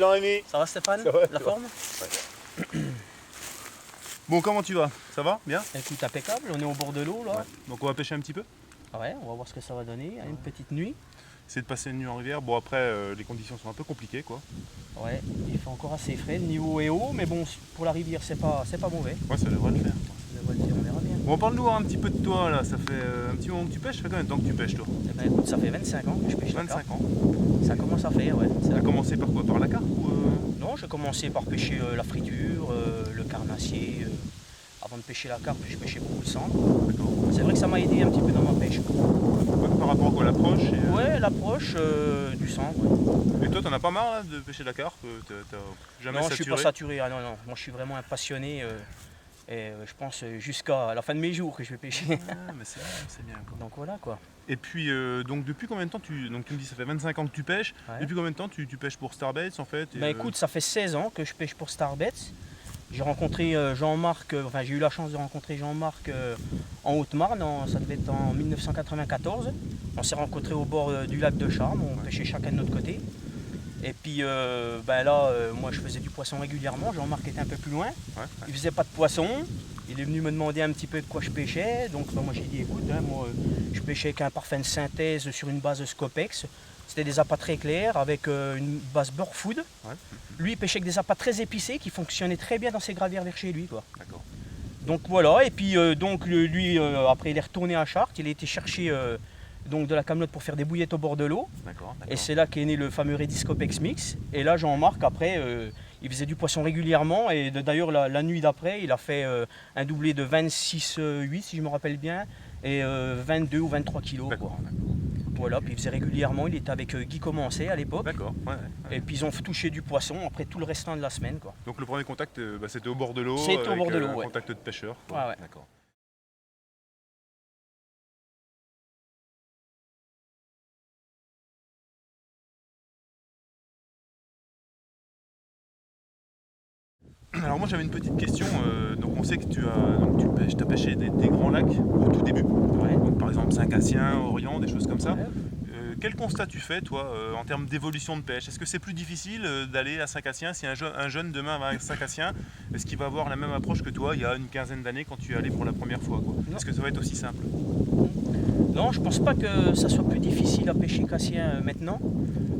Jean-Rémy. Ça va Stéphane? Ça va, la forme? Ouais. Bon, comment tu vas? Ça va? Bien? Écoute, impeccable, on est au bord de l'eau là. Ouais. Donc on va pêcher un petit peu? Ouais, on va voir ce que ça va donner, une petite nuit. Essayer de passer une nuit en rivière. Bon après, les conditions sont un peu compliquées quoi. Ouais, il fait encore assez frais, le niveau est haut, mais bon, pour la rivière c'est pas mauvais. Ouais, ça devrait le faire. Ça devrait le faire, on verra bien. Bon, parle-nous un petit peu de toi là. Ça fait un petit moment que tu pêches. Ça fait combien de temps que tu pêches toi? Eh ben, écoute, ça fait 25 ans que je pêche la carpe. 25 ans. Ça commence à faire, ouais. Ça a commencé par quoi? Par la carpe ou Non, j'ai commencé par pêcher la friture, le carnassier. Avant de pêcher la carpe, j'ai pêché beaucoup le centre. D'accord. C'est vrai que ça m'a aidé un petit peu dans ma pêche. Ouais, par rapport à quoi? L'approche Ouais, l'approche du centre. Ouais. Et toi, t'en as pas marre là, de pêcher la carpe? T'as jamais Non, saturé? je suis pas saturé. Ah non, non. Moi, je suis vraiment un passionné. Et je pense jusqu'à la fin de mes jours que je vais pêcher. Ah, mais c'est bien quoi. Donc voilà quoi. Et puis, donc depuis combien de temps donc tu me dis ça fait 25 ans que tu pêches. Ouais. Depuis combien de temps tu pêches pour Starbaits en fait? Ben écoute, ça fait 16 ans que je pêche pour Starbaits. J'ai rencontré Jean-Marc, enfin j'ai eu la chance de rencontrer Jean-Marc en Haute-Marne, ça devait être en 1994. On s'est rencontrés au bord du lac de Charme, on pêchait chacun de notre côté. Et puis ben là, moi je faisais du poisson régulièrement, Jean-Marc était un peu plus loin, il faisait pas de poisson. Il est venu me demander un petit peu de quoi je pêchais, donc ben, moi j'ai dit écoute, hein, moi je pêchais avec un parfum de synthèse sur une base Scopex. C'était des appâts très clairs avec une base beurre food. Ouais. Lui il pêchait avec des appâts très épicés qui fonctionnaient très bien dans ses gravières vers chez lui. Quoi. D'accord. Donc voilà, et puis donc lui après il est retourné à Chartres, il a été chercher donc de la camelote pour faire des bouillettes au bord de l'eau. D'accord. Et c'est là qu'est né le fameux Rediscopex Mix. Et là Jean-Marc après il faisait du poisson régulièrement et d'ailleurs la nuit d'après il a fait un doublé de 26,8 si je me rappelle bien et 22 ou 23 kilos. D'accord. Voilà, puis il faisait régulièrement, il était avec Guy Commencé à l'époque. D'accord. Ouais. Et puis ils ont touché du poisson après tout le restant de la semaine. Quoi. Donc le premier contact, c'était au bord de l'eau. C'était au bord de l'eau, un ouais. contact de pêcheur. Ouais, ouais. D'accord. Alors moi j'avais une petite question. Donc on sait que tu as pêché des grands lacs au tout début. Ouais. Donc, par exemple Saint-Cassien, Orient, des choses comme ça. Ouais. Quel constat tu fais toi en termes d'évolution de pêche? Est-ce que c'est plus difficile d'aller à Saint-Cassien? Si un jeune demain va à Saint-Cassien, est-ce qu'il va avoir la même approche que toi il y a une quinzaine d'années quand tu es allé pour la première fois quoi? Est-ce que ça va être aussi simple? Non, je pense pas que ça soit plus difficile à pêcher Cassien maintenant.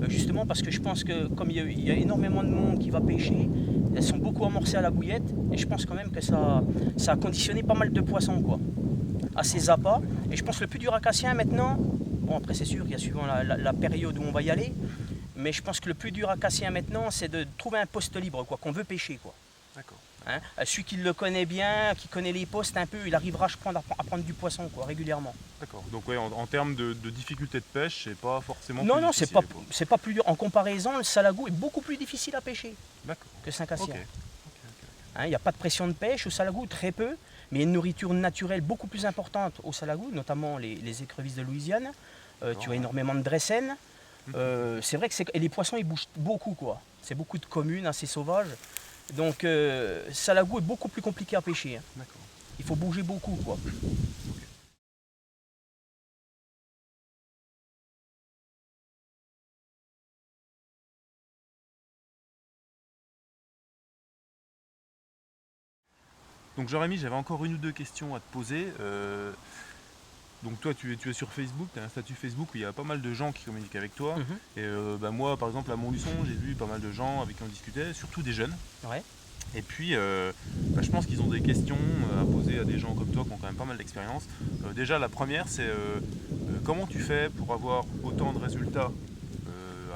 Justement parce que je pense que comme il y a énormément de monde qui va pêcher, elles sont beaucoup amorcées à la bouillette et je pense quand même que ça a conditionné pas mal de poissons quoi, à ces appâts. Et je pense que le plus dur à Cassien maintenant, bon après c'est sûr qu'il y a suivant la période où on va y aller, mais je pense que le plus dur à Cassien maintenant c'est de trouver un poste libre quoi, qu'on veut pêcher quoi. D'accord. Hein, celui qui le connaît bien, qui connaît les postes un peu, il arrivera à prendre du poisson quoi, régulièrement. D'accord. Donc ouais, en termes de difficulté de pêche, c'est pas forcément Non, plus non, difficile, quoi. c'est pas plus dur. En comparaison, le Salagou est beaucoup plus difficile à pêcher D'accord. que Saint-Cassien. Ok. Hein, il n'y a pas de pression de pêche au Salagou, très peu, mais il y a une nourriture naturelle beaucoup plus importante au Salagou, notamment les écrevisses de Louisiane. Tu as énormément de dressènes. C'est vrai que et les poissons ils bougent beaucoup quoi. C'est beaucoup de communes assez sauvages. Donc Salagou est beaucoup plus compliqué à pêcher. Hein. D'accord. Il faut bouger beaucoup quoi. Donc Jérémy, j'avais encore une ou deux questions à te poser. Donc toi tu es sur Facebook, tu as un statut Facebook où il y a pas mal de gens qui communiquent avec toi. Et moi par exemple à Montluçon, j'ai vu pas mal de gens avec qui on discutait, surtout des jeunes. Ouais. Et puis je pense qu'ils ont des questions à poser à des gens comme toi qui ont quand même pas mal d'expérience. Déjà la première c'est comment tu fais pour avoir autant de résultats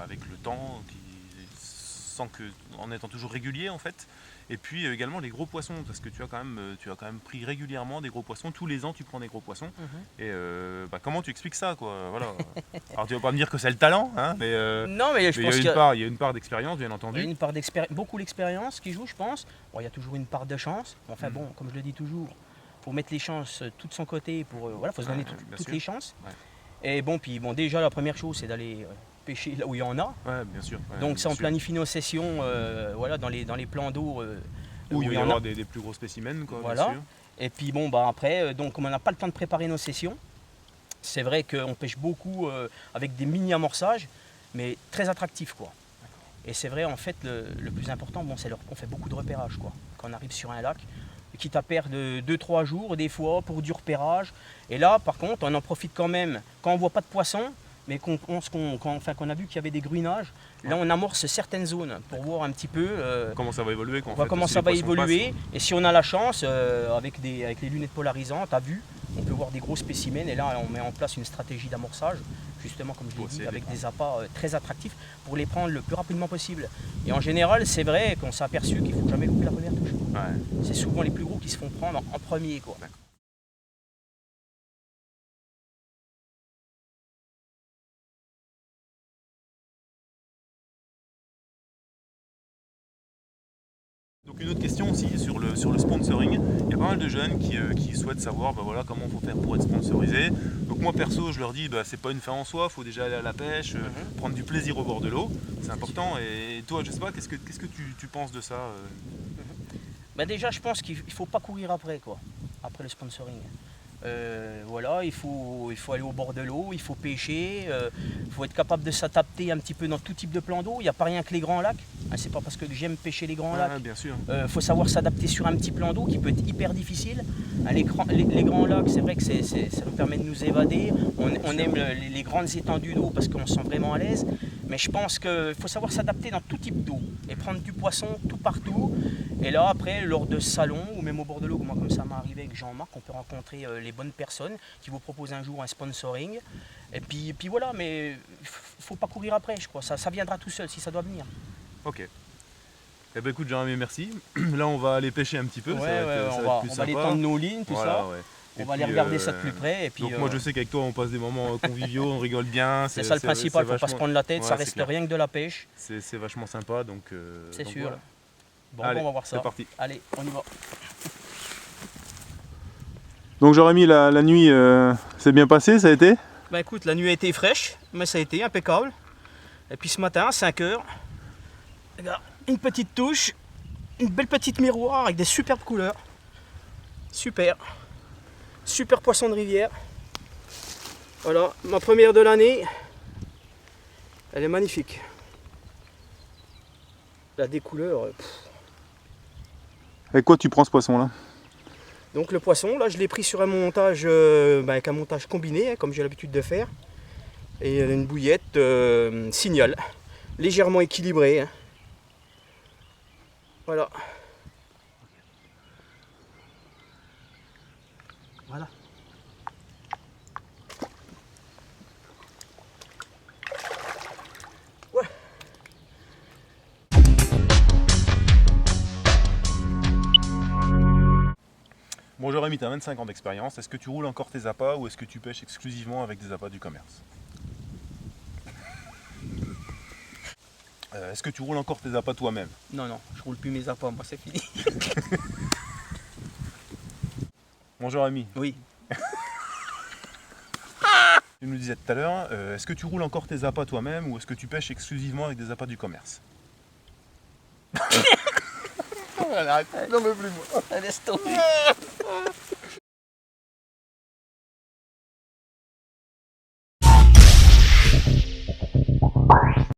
avec le temps, en étant toujours régulier en fait. Et puis également les gros poissons, parce que tu as quand même pris régulièrement des gros poissons, tous les ans tu prends des gros poissons. Et comment tu expliques ça quoi? Voilà. Alors tu vas pas me dire que c'est le talent, hein, mais, non, mais je pense il y a une part d'expérience bien entendu. Il y a une part beaucoup l'expérience qui joue, je pense. Bon, il y a toujours une part de chance. Enfin bon, comme je le dis toujours, il faut mettre les chances tout de son côté. Voilà, faut se donner toutes les chances. Ouais. Et bon, puis déjà la première chose, c'est d'aller pêcher là où il y en a. Ouais, bien sûr. Ouais, donc ça, on planifie nos sessions, voilà, dans les plans d'eau où il va y avoir des plus gros spécimens, quoi. Voilà. Bien sûr. Et puis bon, après, donc comme on n'a pas le temps de préparer nos sessions, c'est vrai qu'on pêche beaucoup avec des mini amorçages, mais très attractifs quoi. Et c'est vrai, en fait, le plus important, bon, c'est qu'on fait beaucoup de repérage, quoi. Quand on arrive sur un lac, quitte à perdre 2-3 jours, des fois, pour du repérage. Et là, par contre, on en profite quand même, quand on ne voit pas de poissons, mais qu'on a vu qu'il y avait des gruinages, là on amorce certaines zones pour voir un petit peu comment ça va évoluer. Comment ça va évoluer. Et si on a la chance, avec les lunettes polarisantes à vue, on peut voir des gros spécimens. Et là on met en place une stratégie d'amorçage, justement comme je l'ai dit, avec des appâts très attractifs pour les prendre le plus rapidement possible. Et en général, c'est vrai qu'on s'est aperçu qu'il ne faut jamais louper la première touche. Ouais. C'est souvent les plus gros qui se font prendre en premier, quoi. Donc une autre question aussi sur le sponsoring, il y a pas mal de jeunes qui souhaitent savoir voilà, comment il faut faire pour être sponsorisé. Donc moi perso je leur dis c'est pas une fin en soi, il faut déjà aller à la pêche, prendre du plaisir au bord de l'eau, c'est important. Et toi je sais pas, qu'est-ce que tu penses de ça Déjà je pense qu'il ne faut pas courir après le sponsoring. Voilà, il faut aller au bord de l'eau, il faut pêcher, il faut être capable de s'adapter un petit peu dans tout type de plan d'eau. Il n'y a pas rien que les grands lacs. C'est pas parce que j'aime pêcher les grands lacs. Bien sûr. Faut savoir s'adapter sur un petit plan d'eau qui peut être hyper difficile. Les grands lacs, c'est vrai que ça nous permet de nous évader. On aime les grandes étendues d'eau parce qu'on se sent vraiment à l'aise. Mais je pense qu'il faut savoir s'adapter dans tout type d'eau et prendre du poisson tout partout. Et là, après, lors de salons ou même au bord de l'eau, moi, comme ça m'est arrivé avec Jean-Marc, on peut rencontrer les bonnes personnes qui vous proposent un jour un sponsoring. Et puis voilà, mais il ne faut pas courir après, je crois. Ça viendra tout seul si ça doit venir. Ok. Eh ben écoute, Jérémy, merci. Là, on va aller pêcher un petit peu. On va aller tendre nos lignes, tout ça. Ouais. On va aller regarder ça de plus près. Et puis, donc moi je sais qu'avec toi on passe des moments conviviaux, on rigole bien. C'est ça le principal, il ne faut pas se prendre la tête, ça reste rien que de la pêche. C'est vachement sympa, donc c'est sûr. Voilà. Bon, allez, on va voir ça. C'est parti. Allez, on y va. Donc Jérémy, la nuit s'est bien passée, ça a été? Écoute, la nuit a été fraîche, mais ça a été impeccable. Et puis ce matin à 5h, une petite touche, une belle petite miroir avec des superbes couleurs. Super poisson de rivière. Voilà, ma première de l'année. Elle est magnifique. Elle a des couleurs. Avec quoi tu prends ce poisson là? Donc le poisson, là je l'ai pris sur un montage avec un montage combiné, comme j'ai l'habitude de faire. Et une bouillette Signal, légèrement équilibrée. Voilà. Voilà. Ouais. Bon Jérémy, tu as 25 ans d'expérience, est-ce que tu roules encore tes appâts ou est-ce que tu pêches exclusivement avec des appâts du commerce? Est-ce que tu roules encore tes appâts toi-même? Non, je roule plus mes appâts, moi c'est fini. Bonjour Jérémy. Oui. Tu nous disais tout à l'heure, est-ce que tu roules encore tes appâts toi-même ou est-ce que tu pêches exclusivement avec des appâts du commerce? Non mais plus moi. Laisse tomber.